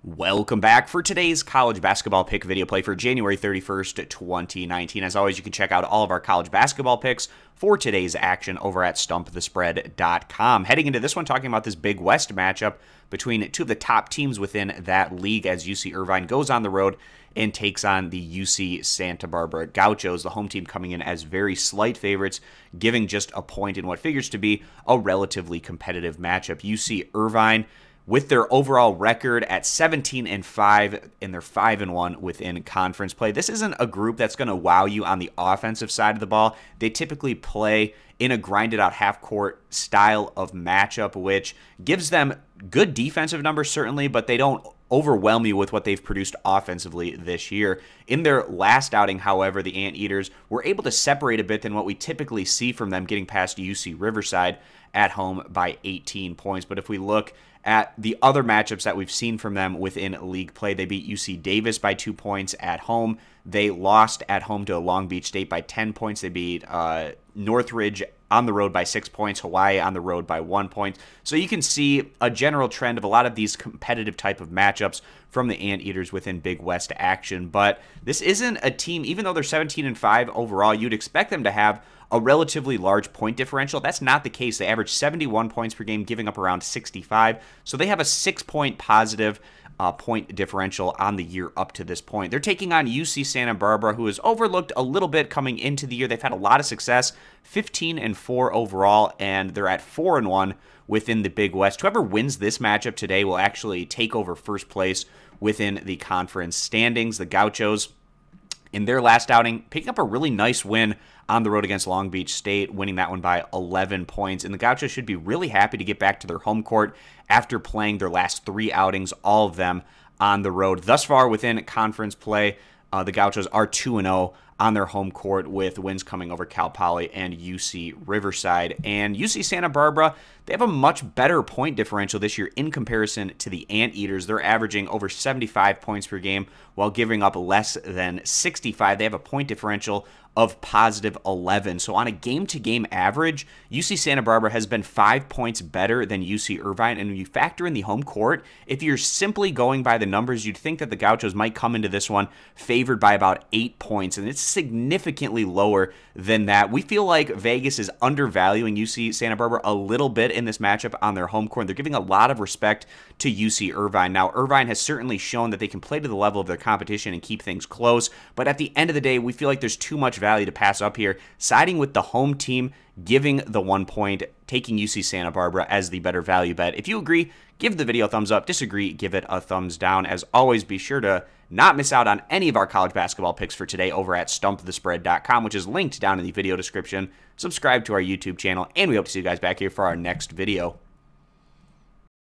Welcome back for today's college basketball pick video play for January 31st, 2019. As always, you can check out all of our college basketball picks for today's action over at stumpthespread.com. Heading into this one, talking about this Big West matchup between two of the top teams within that league as UC Irvine goes on the road and takes on the UC Santa Barbara Gauchos, the home team coming in as very slight favorites, giving just a point in what figures to be a relatively competitive matchup. UC Irvine, with their overall record at 17-5, and they're 5-1 within conference play. This isn't a group that's going to wow you on the offensive side of the ball. They typically play in a grinded-out half-court style of matchup, which gives them good defensive numbers, certainly, but they don't overwhelm you with what they've produced offensively this year. In their last outing, however, the Anteaters were able to separate a bit than what we typically see from them, getting past UC Riverside at home by 18 points. But if we look at the other matchups that we've seen from them within league play, they beat UC Davis by 2 points at home. They lost at home to Long Beach State by 10 points. They beat Northridge on the road by 6 points, Hawaii on the road by 1 point. So you can see a general trend of a lot of these competitive type of matchups from the Anteaters within Big West action. But this isn't a team, even though they're 17-5 overall, you'd expect them to have a relatively large point differential. That's not the case. They average 71 points per game, giving up around 65. So they have a 6-point positive point differential on the year up to this point. They're taking on UC Santa Barbara, who is overlooked a little bit coming into the year. They've had a lot of success, 15-4 overall, and they're at 4-1 within the Big West. Whoever wins this matchup today will actually take over first place within the conference standings. The Gauchos, in their last outing, picking up a really nice win on the road against Long Beach State, winning that one by 11 points. And the Gauchos should be really happy to get back to their home court after playing their last 3 outings, all of them on the road. Thus far within conference play, the Gauchos are 2-0 on their home court, with wins coming over Cal Poly and UC Riverside. And UC Santa Barbara, they have a much better point differential this year in comparison to the Anteaters. They're averaging over 75 points per game while giving up less than 65. They have a point differential of positive 11. So on a game-to-game average, UC Santa Barbara has been 5 points better than UC Irvine. And when you factor in the home court, if you're simply going by the numbers, you'd think that the Gauchos might come into this one favored by about 8 points. And it's significantly lower than that. We feel like Vegas is undervaluing UC Santa Barbara a little bit in this matchup on their home court. They're giving a lot of respect to UC Irvine. Now, Irvine has certainly shown that they can play to the level of their competition and keep things close. But at the end of the day, we feel like there's too much value to pass up here, siding with the home team, giving the 1 point, taking UC Santa Barbara as the better value bet. If you agree, give the video a thumbs up. Disagree, give it a thumbs down. As always, be sure to not miss out on any of our college basketball picks for today over at stumpthespread.com, which is linked down in the video description. Subscribe to our YouTube channel, and we hope to see you guys back here for our next video.